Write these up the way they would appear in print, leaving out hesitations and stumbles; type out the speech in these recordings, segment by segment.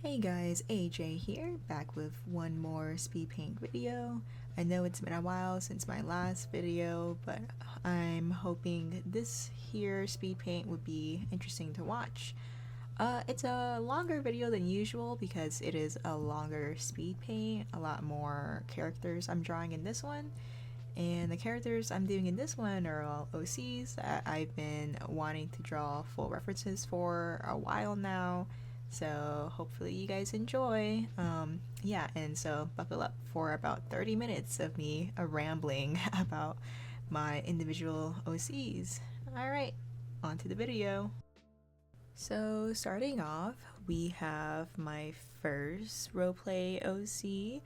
Hey guys, AJ here, back with one more Speedpaint video. I know it's been a while since my last video, but I'm hoping this here Speedpaint would be interesting to watch. It's a longer video than usual because it is a longer Speedpaint, a lot more characters I'm drawing in this one. And the characters I'm doing in this one are all OCs that I've been wanting to draw full references for a while now. So hopefully you guys enjoy. Yeah, and so buckle up for about 30 minutes of me rambling about my individual OCs. Alright, on to the video. So starting off, we have my first roleplay OC,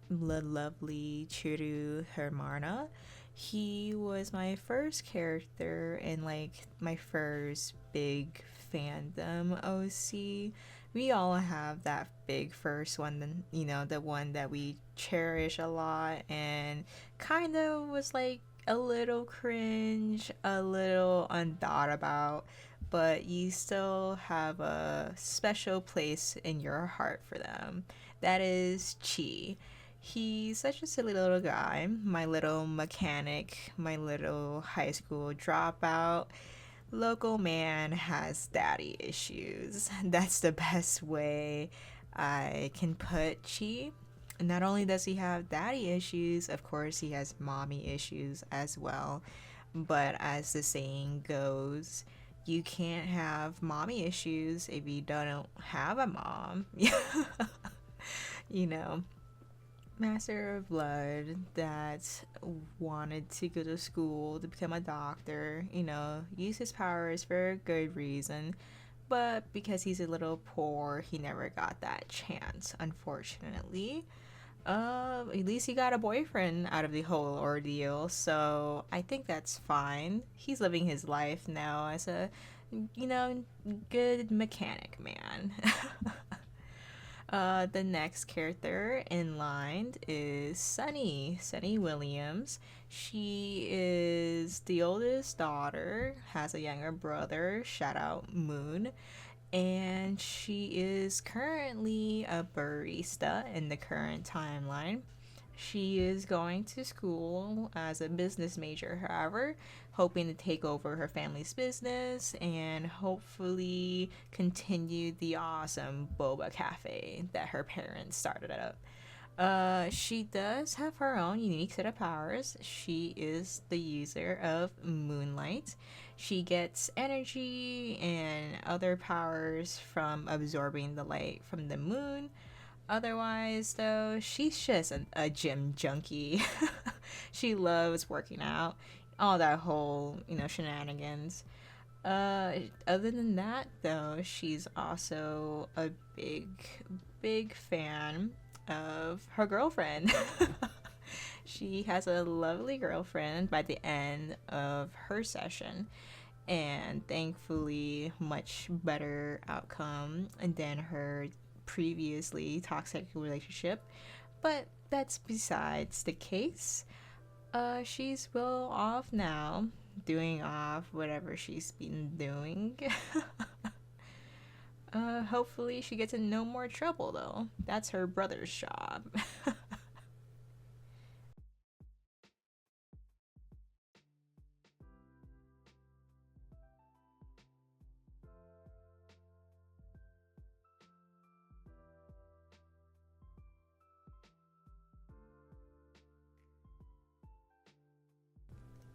the lovely Chiru Hermana. He was my first character and like my first big fandom OC. We all have that big first one, the one that we cherish a lot and kind of was like a little cringe, a little unthought about, but you still have a special place in your heart for them. That is Chi. He's such a silly little guy, my little mechanic, my little high school dropout. Local man has daddy issues. That's the best way I can put Chi. Not only does he have daddy issues, of course, he has mommy issues as well. But as the saying goes, you can't have mommy issues if you don't have a mom. you know, Master of Blood that wanted to go to school to become a doctor, use his powers for a good reason, but because he's a little poor, he never got that chance, unfortunately. At least he got a boyfriend out of the whole ordeal, so I think that's fine. He's living his life now as a, good mechanic man. The next character in line is Sunny Williams. She is the oldest daughter, has a younger brother, shout out Moon, and she is currently a barista in the current timeline. She is going to school as a business major, however, hoping to take over her family's business and hopefully continue the awesome boba cafe that her parents started up. She does have her own unique set of powers. She is the user of Moonlight. She gets energy and other powers from absorbing the light from the moon. Otherwise, though, she's just a gym junkie. She loves working out, all that whole, shenanigans. Other than that, though, she's also a big fan of her girlfriend. She has a lovely girlfriend by the end of her session, and thankfully, much better outcome than her previously toxic relationship. But that's besides the case. She's well off now, doing off whatever she's been doing. Hopefully she gets in no more trouble though. That's her brother's job.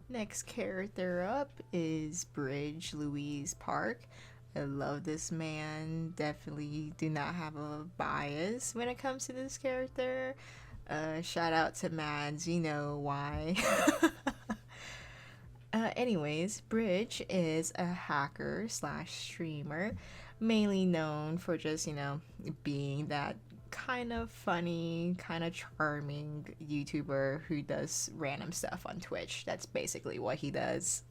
Next character up is Bridge Louise Park. I love this man. Definitely do not have a bias when it comes to this character. Shout out to Mads, you know why. Anyways, Bridge is a hacker slash streamer, mainly known for just, being that kind of funny, kind of charming YouTuber who does random stuff on Twitch. That's basically what he does.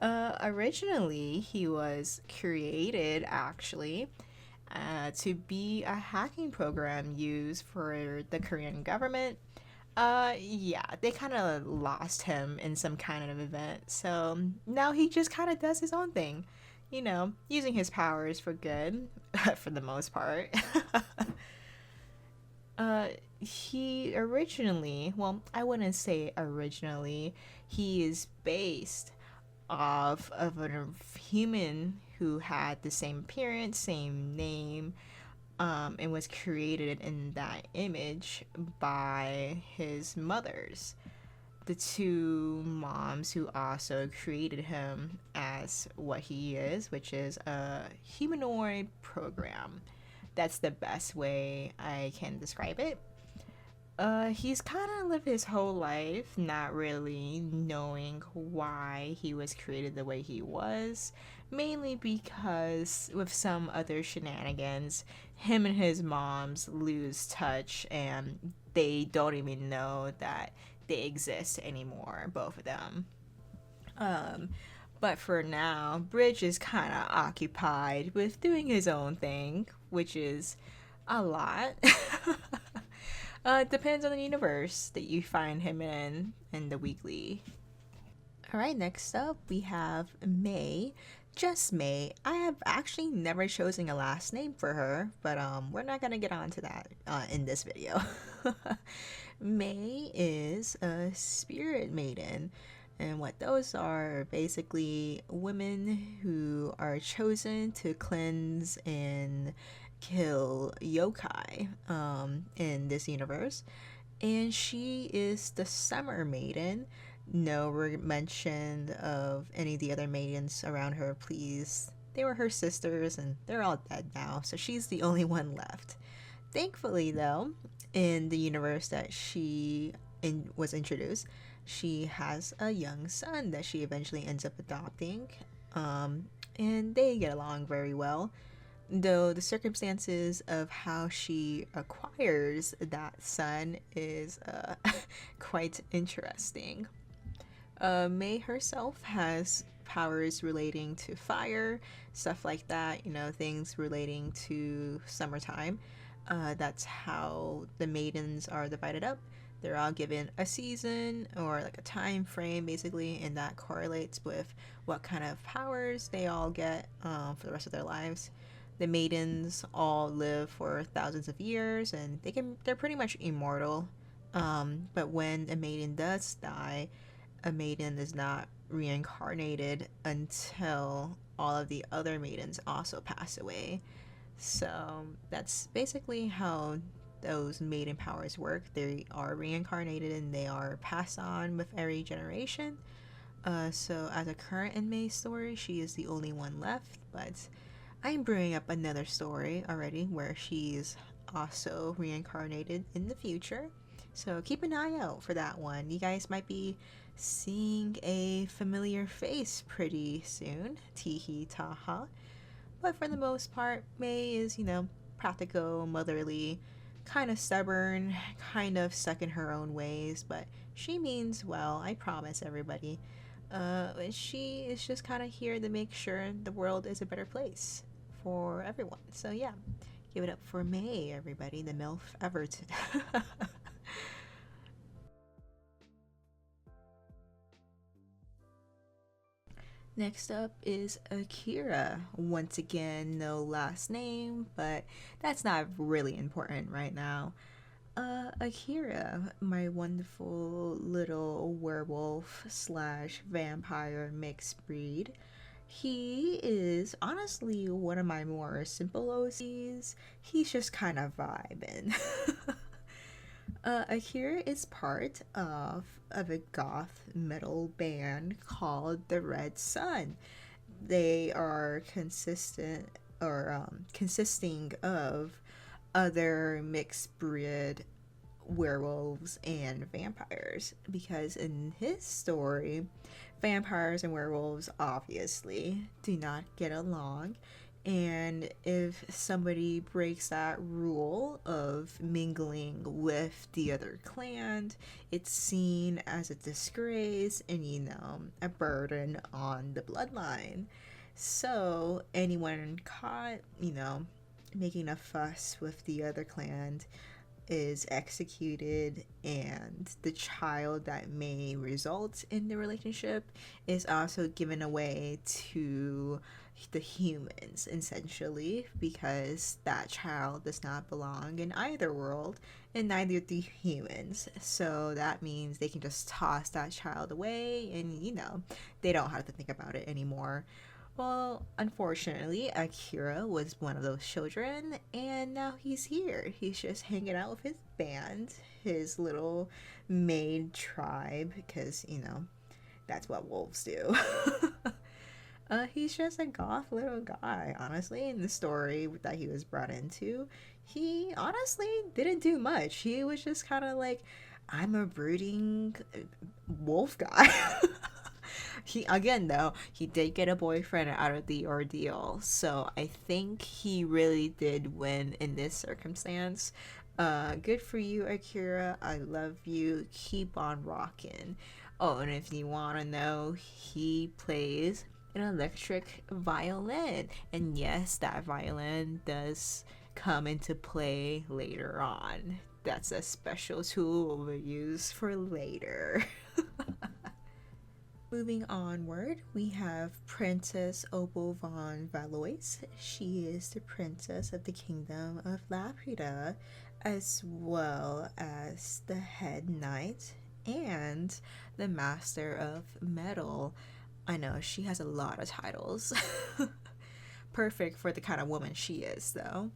Originally, he was created actually to be a hacking program used for the Korean government. Yeah, they kind of lost him in some kind of event, so now he just kind of does his own thing. you know, using his powers for good, for the most part. He originally, well, I wouldn't say originally, he is based off of a human who had the same appearance, same name, and was created in that image by his mothers, the two moms who also created him as what he is, which is a humanoid program. That's the best way I can describe it. He's kind of lived his whole life not really knowing why he was created the way he was, mainly because with some other shenanigans, him and his moms lose touch and they don't even know that they exist anymore, both of them. Um, but for now, Bridge is kind of occupied with doing his own thing, which is a lot. It depends on the universe that you find him in the weekly. All right, next up we have May. Just May. I have actually never chosen a last name for her, but we're not gonna get onto that in this video. May is a spirit maiden, and what those are basically women who are chosen to cleanse and kill yokai in this universe. And she is the summer maiden. No mention of any of the other maidens around her, please. They were her sisters and they're all dead now, so she's the only one left. Thankfully, though, in the universe that was introduced, she has a young son that she eventually ends up adopting, and they get along very well. Though the circumstances of how she acquires that son is quite interesting. May herself has powers relating to fire, stuff like that, you know, things relating to summertime. That's how the maidens are divided up. They're all given a season or like a time frame, basically, and that correlates with what kind of powers they all get for the rest of their lives. The maidens all live for thousands of years, and they're pretty much immortal. But when a maiden does die, a maiden is not reincarnated until all of the other maidens also pass away. So that's basically how those maiden powers work. They are reincarnated and they are passed on with every generation. So as a current in May's story, she is the only one left, but I'm bringing up another story already where she's also reincarnated in the future. So keep an eye out for that one. You guys might be seeing a familiar face pretty soon. Teehee taha. But for the most part, May is, you know, practical, motherly, kind of stubborn, kind of stuck in her own ways, but she means well, I promise everybody. She is just kind of here to make sure the world is a better place for everyone. So yeah, give it up for May, everybody, the MILF Everton. Next up is Akira. Once again, no last name, but that's not really important right now. Akira, my wonderful little werewolf slash vampire mixed breed. He is honestly one of my more simple OCs. He's just kind of vibing. Akira is part of a goth metal band called the Red Sun. They are consisting of other mixed breed werewolves and vampires, because in his story, vampires and werewolves obviously do not get along, and if somebody breaks that rule of mingling with the other clan, it's seen as a disgrace and, you know, a burden on the bloodline. So anyone caught, you know, making a fuss with the other clan is executed, and the child that may result in the relationship is also given away to the humans, essentially, because that child does not belong in either world, and neither do humans. So that means they can just toss that child away, and they don't have to think about it anymore. Well, unfortunately, Akira was one of those children, and now he's here. He's just hanging out with his band, his little maid tribe, because, that's what wolves do. He's just a goth little guy, honestly. In the story that he was brought into, he honestly didn't do much. He was just kind of like, I'm a brooding wolf guy. He again though, he did get a boyfriend out of the ordeal, so I think he really did win in this circumstance. Good for you, Akira. I love you. Keep on rocking. Oh, and if you want to know, he plays an electric violin. And yes, that violin does come into play later on. That's a special tool we'll use for later. Moving onward, we have Princess Opal von Valois. She is the princess of the kingdom of Laprida, as well as the head knight and the master of metal. I know, she has a lot of titles. Perfect for the kind of woman she is, though.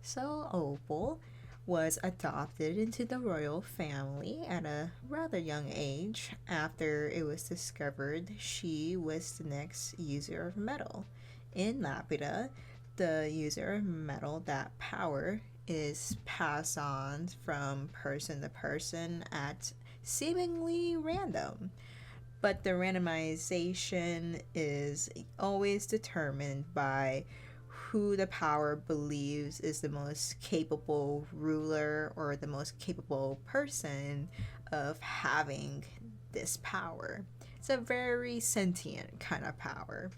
So, Opal was adopted into the royal family at a rather young age after it was discovered she was the next user of metal. In Lapida, the user of metal, that power is passed on from person to person at seemingly random. But the randomization is always determined by who the power believes is the most capable ruler or the most capable person of having this power. It's a very sentient kind of power.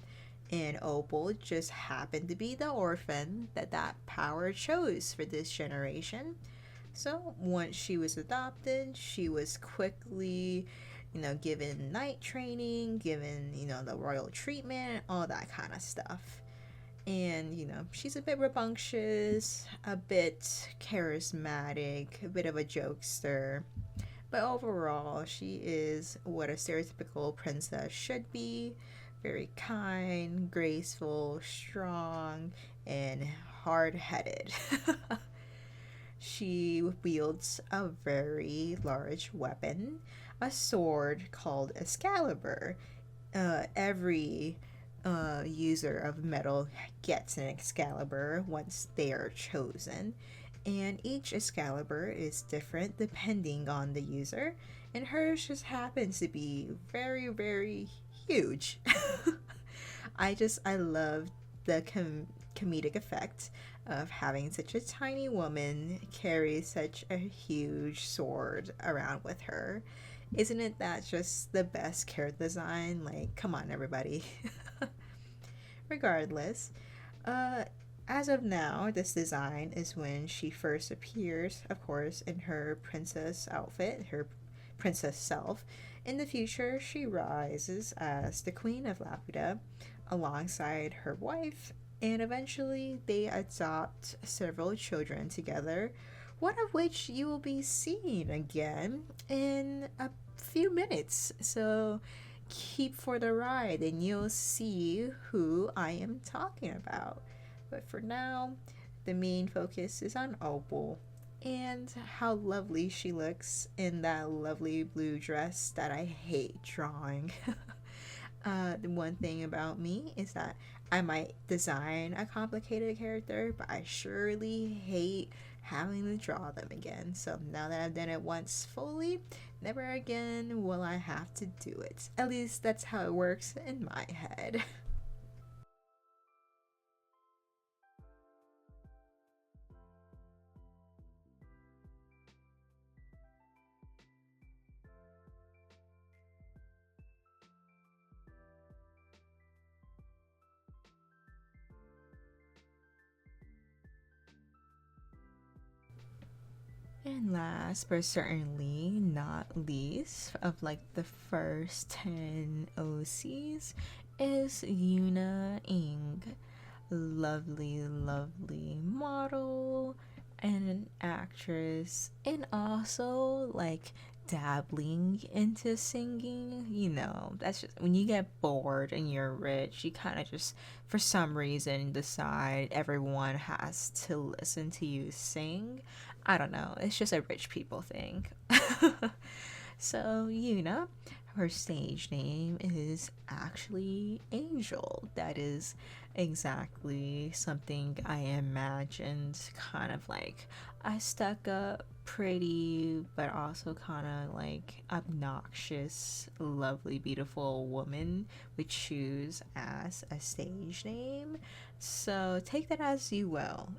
And Opal just happened to be the orphan that power chose for this generation. So once she was adopted, she was quickly, given knight training, given, the royal treatment, all that kind of stuff. And, she's a bit rambunctious, a bit charismatic, a bit of a jokester. But overall, she is what a stereotypical princess should be: very kind, graceful, strong, and hard headed. She wields a very large weapon, a sword called Excalibur. Every user of metal gets an Excalibur once they are chosen, and each Excalibur is different depending on the user, and hers just happens to be very, very huge. I love the comedic effect of having such a tiny woman carry such a huge sword around with her. Isn't it that just the best character design? Like, come on, everybody. Regardless, as of now, this design is when she first appears, of course, in her princess outfit, her princess self. In the future, she rises as the Queen of Lapida alongside her wife, and eventually they adopt several children together, one of which you will be seeing again in a few minutes. So keep for the ride and you'll see who I am talking about. But for now, the main focus is on Opal and how lovely she looks in that lovely blue dress that I hate drawing. The one thing about me is that I might design a complicated character, but I surely hate having to draw them again. So now that I've done it once fully, never again will I have to do it. At least that's how it works in my head. And last but certainly not least, of like the first 10 OCs, is Yuna Ing. Lovely, lovely model and an actress, and also like dabbling into singing. You know, that's just when you get bored and you're rich, you kind of just, for some reason, decide everyone has to listen to you sing. I don't know, it's just a rich people thing. So, Yuna, her stage name is actually Angel. That is exactly something I imagined, kind of like a stuck up, pretty, but also kind of like obnoxious, lovely, beautiful woman would choose as a stage name. So, take that as you will.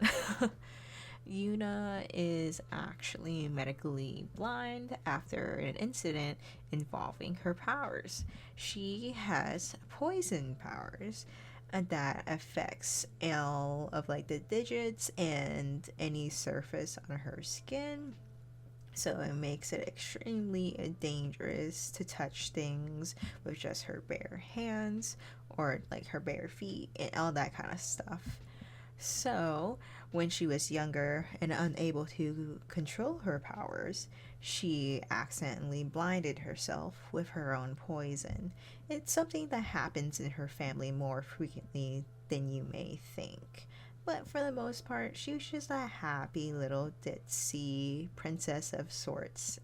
Yuna is actually medically blind after an incident involving her powers. She has poison powers that affects all of like the digits and any surface on her skin. So it makes it extremely dangerous to touch things with just her bare hands or like her bare feet and all that kind of stuff. So, when she was younger and unable to control her powers, she accidentally blinded herself with her own poison. It's something that happens in her family more frequently than you may think. But for the most part, she was just a happy little ditzy princess of sorts.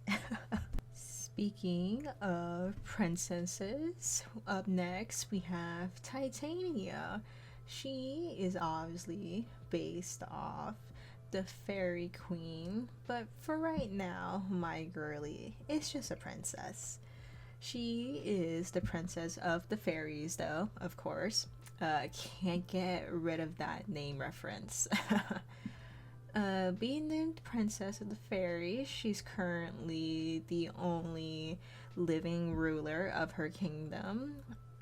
Speaking of princesses, up next we have Titania. She is obviously based off the fairy queen, but for right now, my girlie is just a princess. She is the princess of the fairies, though, of course. Can't get rid of that name reference. Being named Princess of the Fairies, she's currently the only living ruler of her kingdom.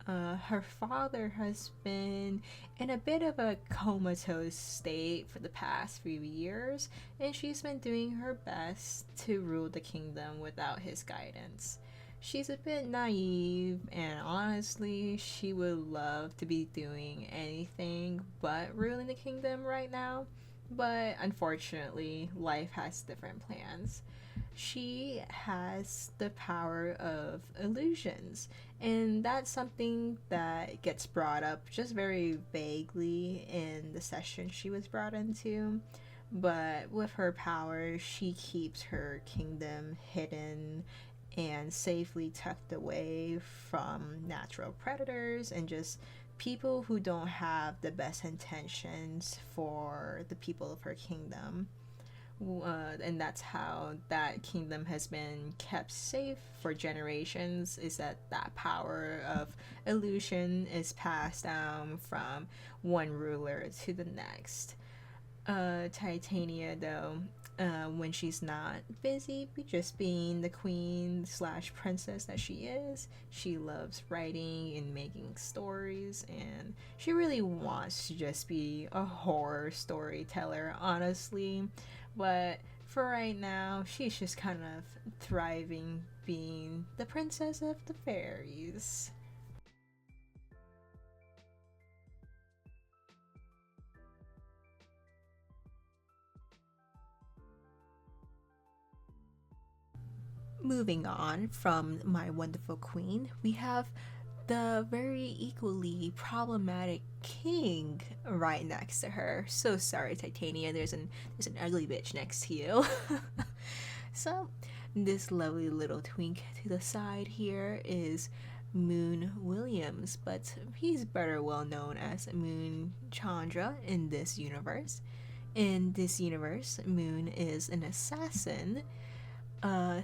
Her father has been in a bit of a comatose state for the past few years, and she's been doing her best to rule the kingdom without his guidance. She's a bit naive, and honestly, she would love to be doing anything but ruling the kingdom right now. But unfortunately, life has different plans. She has the power of illusions, and that's something that gets brought up just very vaguely in the session she was brought into. But with her power, she keeps her kingdom hidden and safely tucked away from natural predators and just people who don't have the best intentions for the people of her kingdom. And that's how that kingdom has been kept safe for generations, is that that power of illusion is passed down from one ruler to the next. Titania, though, when she's not busy just being the queen slash princess that she is, she loves writing and making stories, and she really wants to just be a horror storyteller, honestly. But for right now, she's just kind of thriving being the princess of the fairies. Moving on from my wonderful queen, we have the very equally problematic king right next to her. So sorry, Titania. There's an ugly bitch next to you. So this lovely little twink to the side here is Moon Williams, but he's better well known as Moon Chandra in this universe. In this universe, Moon is an assassin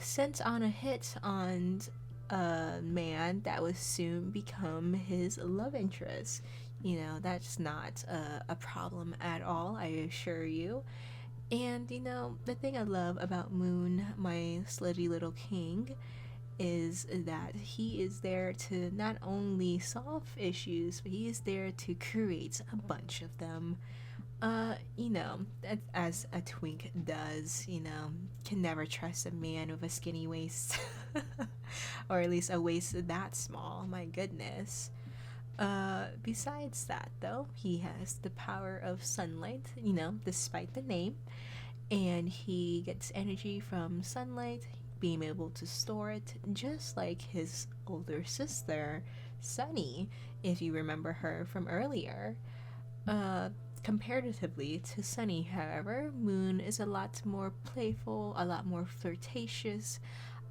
sent on a hit on a man that would soon become his love interest. You know, that's not a problem at all, I assure you. And, you know, the thing I love about Moon, my slutty little king, is that he is there to not only solve issues, but he is there to create a bunch of them. You know, as a twink does, you know, can never trust a man with a skinny waist. Or at least a waist that small, my goodness. Besides that, though, he has the power of sunlight, despite the name, and he gets energy from sunlight, being able to store it, just like his older sister, Sunny, if you remember her from earlier. Uh, Comparatively to Sunny, however, Moon is a lot more playful, a lot more flirtatious,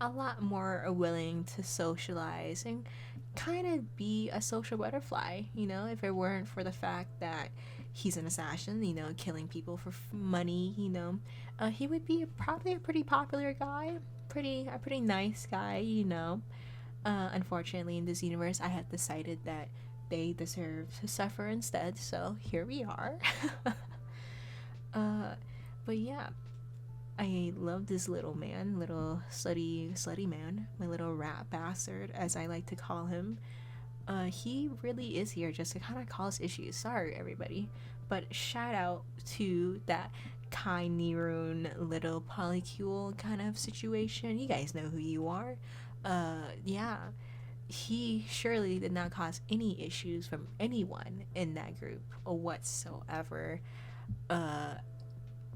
a lot more willing to socialize and kind of be a social butterfly, if it weren't for the fact that he's an assassin, killing people for money, he would be probably a pretty popular guy, a pretty nice guy, Unfortunately, in this universe, I have decided that they deserve to suffer instead, so here we are. uh, but yeah, I love this little man, little slutty man, my little rat bastard, as I like to call him. He really is here just to kind of cause issues. Sorry, everybody. But shout out to that Kai Nirun little polycule kind of situation. You guys know who you are. Yeah. He surely did not cause any issues from anyone in that group or whatsoever. Uh,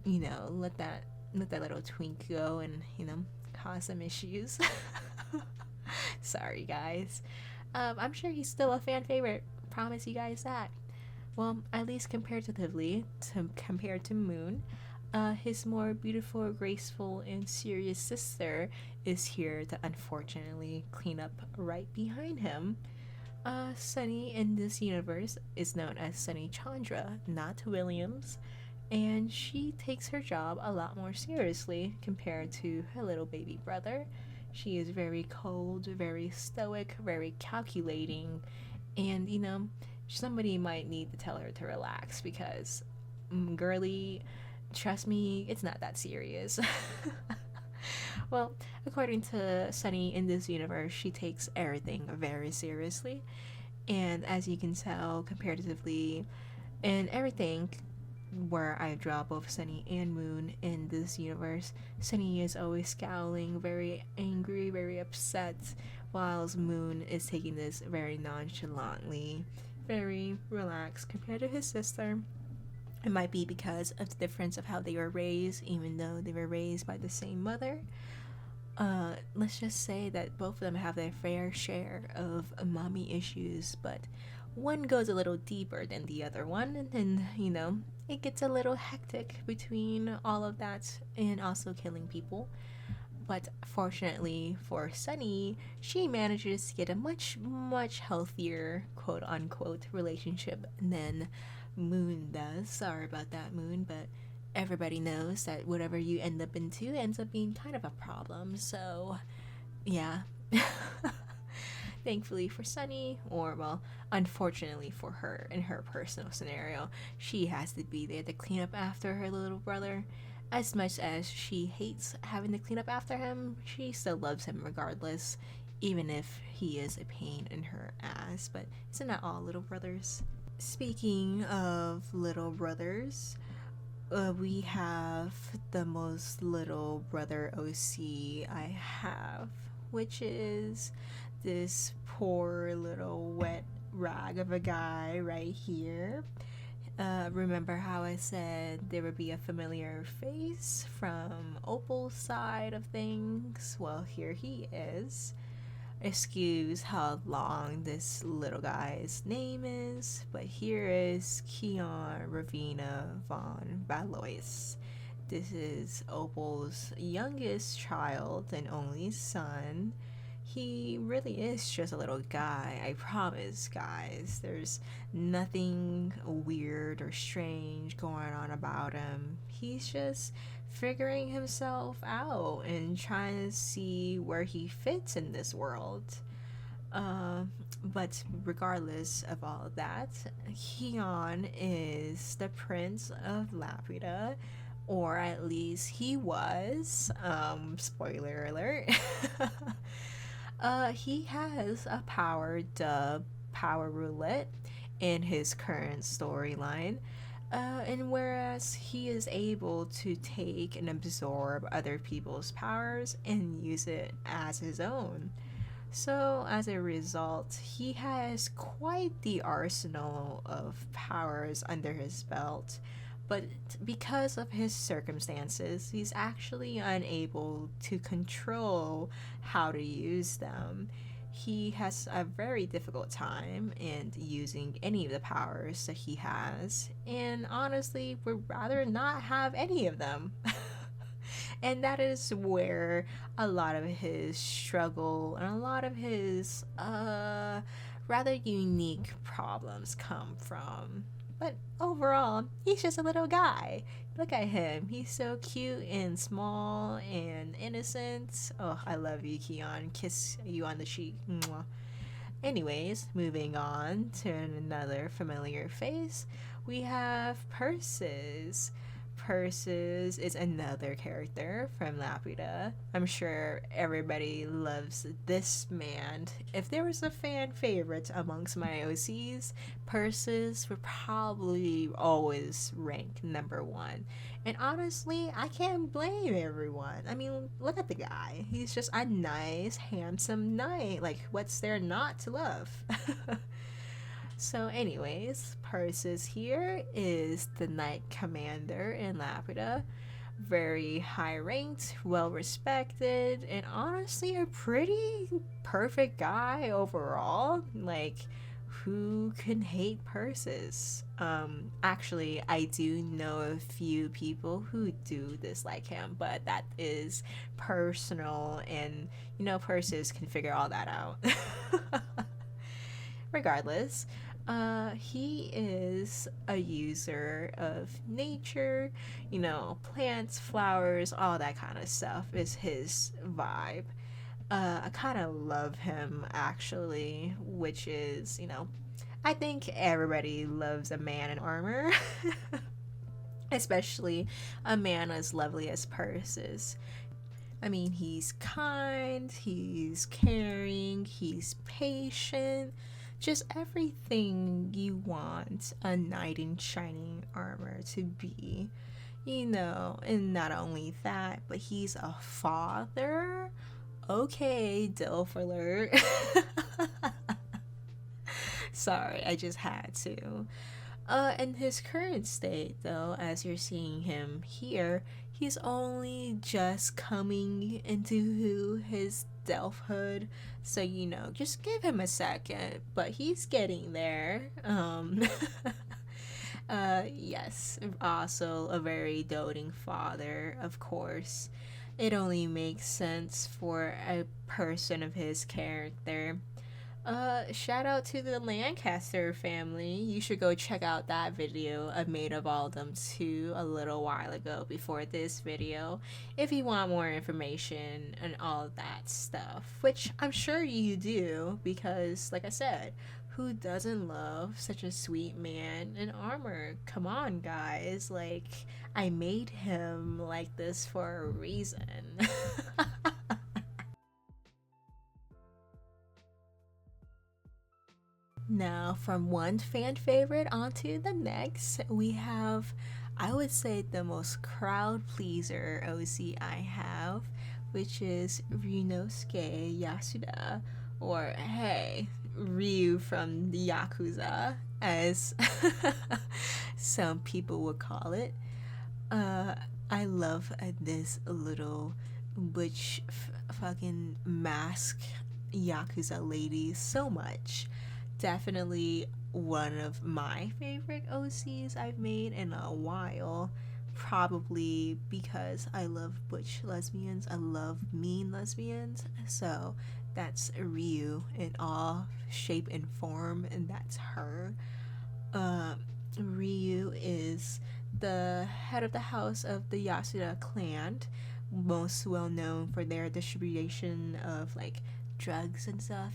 let that little twink go and cause some issues. Sorry, guys. I'm sure he's still a fan favorite. Promise you guys that. Well, at least comparatively compared to Moon, his more beautiful, graceful, and serious sister is here to unfortunately clean up right behind him. Sunny in this universe is known as Sunny Chandra, not Williams, and she takes her job a lot more seriously compared to her little baby brother. She is very cold, very stoic, very calculating, and somebody might need to tell her to relax because, girly, trust me, it's not that serious. Well, according to Sunny in this universe, she takes everything very seriously, and as you can tell, comparatively, in everything where I draw both Sunny and Moon in this universe, Sunny is always scowling, very angry, very upset, whilst Moon is taking this very nonchalantly, very relaxed compared to his sister. It might be because of the difference of how they were raised, even though they were raised by the same mother. Let's just say that both of them have their fair share of mommy issues, but one goes a little deeper than the other one, and then, it gets a little hectic between all of that and also killing people. But fortunately for Sunny, she manages to get a much, much healthier, quote unquote, relationship than Moon does. Sorry about that, Moon, but everybody knows that whatever you end up into ends up being kind of a problem. So, yeah. Thankfully for Sunny, or well, unfortunately for her in her personal scenario, she has to be there to clean up after her little brother. As much as she hates having to clean up after him, she still loves him regardless, even if he is a pain in her ass. But isn't that all little brothers? Speaking of little brothers, we have the most little brother OC I have, which is this poor little wet rag of a guy right here. Remember how I said there would be a familiar face from Opal's side of things? Well, here he is. Excuse how long this little guy's name is, but here is Keon Ravina von Valois. This is Opal's youngest child and only son. He really is just a little guy, I promise, guys. There's nothing weird or strange going on about him. He's just figuring himself out and trying to see where he fits in this world. But regardless of all of that, Keon is the Prince of Laputa, or at least he was. Spoiler alert. He has a power dubbed Power Roulette in his current storyline. And whereas he is able to take and absorb other people's powers and use it as his own. So, as a result, he has quite the arsenal of powers under his belt, but because of his circumstances, he's actually unable to control how to use them. He has a very difficult time in using any of the powers that he has, and honestly, would rather not have any of them. And that is where a lot of his struggle and a lot of his rather unique problems come from. But overall, he's just a little guy. Look at him. He's so cute and small and innocent. Oh, I love you, Keon. Kiss you on the cheek. Mwah. Anyways, moving on to another familiar face, we have Persis. Persis is another character from Laputa. I'm sure everybody loves this man. If there was a fan favorite amongst my OCs, Persis would probably always rank number one. And honestly, I can't blame everyone. I mean, look at the guy. He's just a nice, handsome knight. Like, what's there not to love? So, anyways, Persis here is the knight commander in Laputa. Very high ranked, well respected, and honestly a pretty perfect guy overall. Like, who can hate Persis? Actually, I do know a few people who do dislike him, but that is personal, and Persis can figure all that out. Regardless, he is a user of nature, plants, flowers, all that kind of stuff is his vibe. I kind of love him actually, which is, I think everybody loves a man in armor, especially a man as lovely as Persis. I mean, he's kind, he's caring, he's patient, just everything you want a knight in shining armor to be. And not only that, but he's a father. Okay, Dilf alert. Sorry, I just had to. In his current state, though, as you're seeing him here, he's only just coming into his Delphood, so just give him a second, but he's getting there. Yes, also a very doting father, of course. It only makes sense for a person of his character. Shout out to the Lancaster family. You should go check out that video I made of all of them too a little while ago before this video if you want more information and all that stuff, which I'm sure you do because, like I said, who doesn't love such a sweet man in armor? Come on, guys. Like, I made him like this for a reason. Now, from one fan favorite onto the next, we have, I would say, the most crowd pleaser OC I have, which is Ryunosuke Yasuda, or hey, Ryu from the Yakuza, as some people would call it. I love this little butch fucking mask Yakuza lady so much. Definitely one of my favorite OCs I've made in a while. Probably because I love butch lesbians. I love mean lesbians. So that's Ryu in all shape and form, and that's her. Ryu is the head of the house of the Yasuda clan, most well known for their distribution of like drugs and stuff,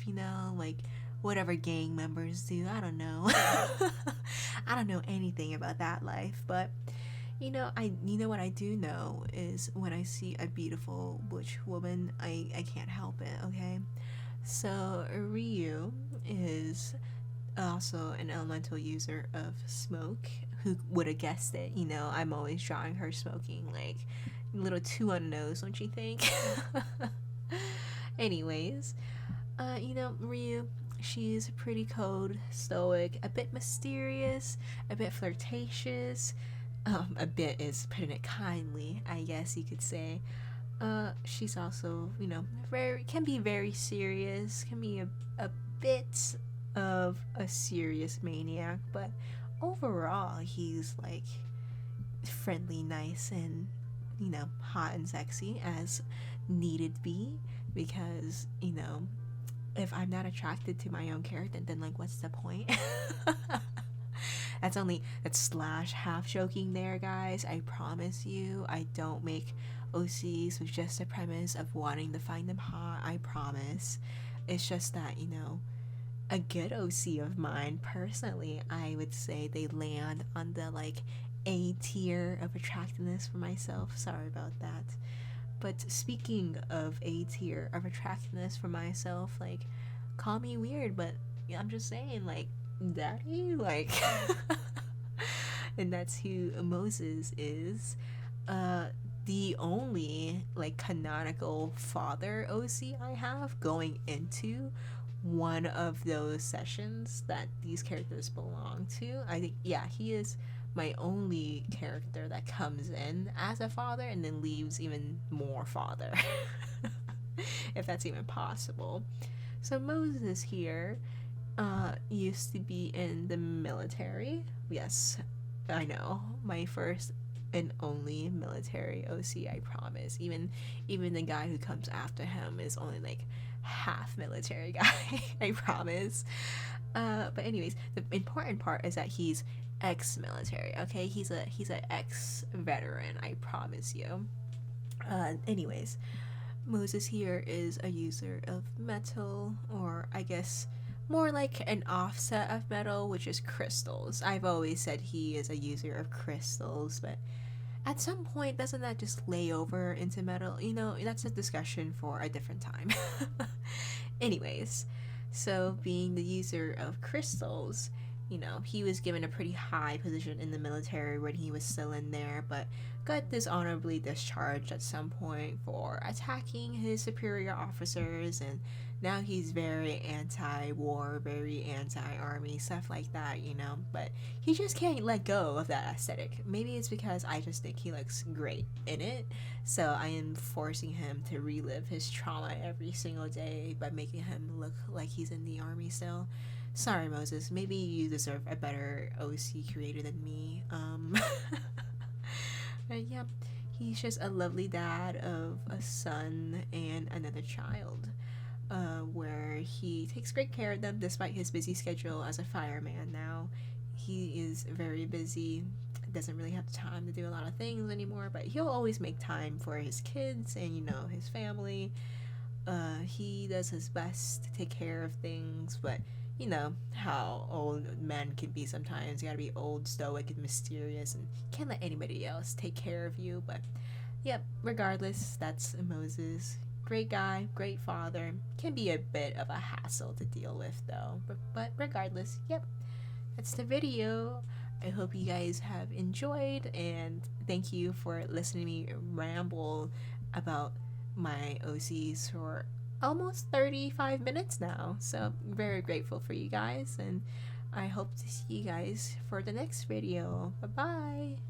like whatever gang members do. I don't know. I don't know anything about that life, but what I do know is when I see a beautiful butch woman, I can't help it, okay? So Ryu is also an elemental user of smoke. Who would have guessed it? I'm always drawing her smoking like a little too on the nose, don't you think? Anyways, You know, Ryu, she's pretty cold, stoic, a bit mysterious, a bit flirtatious. A bit is putting it kindly, I guess you could say. She's also, you know, can be very serious, can be a bit of a serious maniac, but overall, he's like friendly, nice, and, you know, hot and sexy as needed be, because, you know, if I'm not attracted to my own character, then like what's the point? That's slash half joking there, guys. I promise you, I don't make OCs with just the premise of wanting to find them hot. I promise. It's just that, you know, a good OC of mine, personally, I would say they land on the like A tier of attractiveness for myself. Sorry about that. But speaking of A tier of attractiveness for myself, like, call me weird, but I'm just saying, like, daddy, like, and that's who Moses is. The only like canonical father OC I have going into one of those sessions that these characters belong to. I think, yeah, he is my only character that comes in as a father and then leaves even more father. If that's even possible. So Moses here used to be in the military. Yes, I know. My first and only military OC, I promise. Even the guy who comes after him is only like half military guy. I promise. But anyways, the important part is that he's ex-military. Okay, he's a ex-veteran. I promise you. Anyways, Moses here is a user of metal, or I guess more like an offset of metal, which is crystals. I've always said he is a user of crystals, but at some point, doesn't that just lay over into metal? You know, that's a discussion for a different time. Anyways, so being the user of crystals, you know, he was given a pretty high position in the military when he was still in there, but got dishonorably discharged at some point for attacking his superior officers, and now he's very anti-war, very anti-army, stuff like that, you know, but he just can't let go of that aesthetic. Maybe it's because I just think he looks great in it, so I am forcing him to relive his trauma every single day by making him look like he's in the army still. Sorry, Moses. Maybe you deserve a better OC creator than me. But yeah, he's just a lovely dad of a son and another child, where he takes great care of them despite his busy schedule as a fireman now. He is very busy, doesn't really have time to do a lot of things anymore, but he'll always make time for his kids and, you know, his family. He does his best to take care of things, but you know how old men can be sometimes. You gotta be old, stoic, and mysterious, and can't let anybody else take care of you. But yep, regardless, that's Moses. Great guy, great father. Can be a bit of a hassle to deal with though. But regardless, yep, that's the video. I hope you guys have enjoyed, and thank you for listening to me ramble about my OCs for almost 35 minutes now. So very grateful for you guys, and I hope to see you guys for the next video. Bye bye.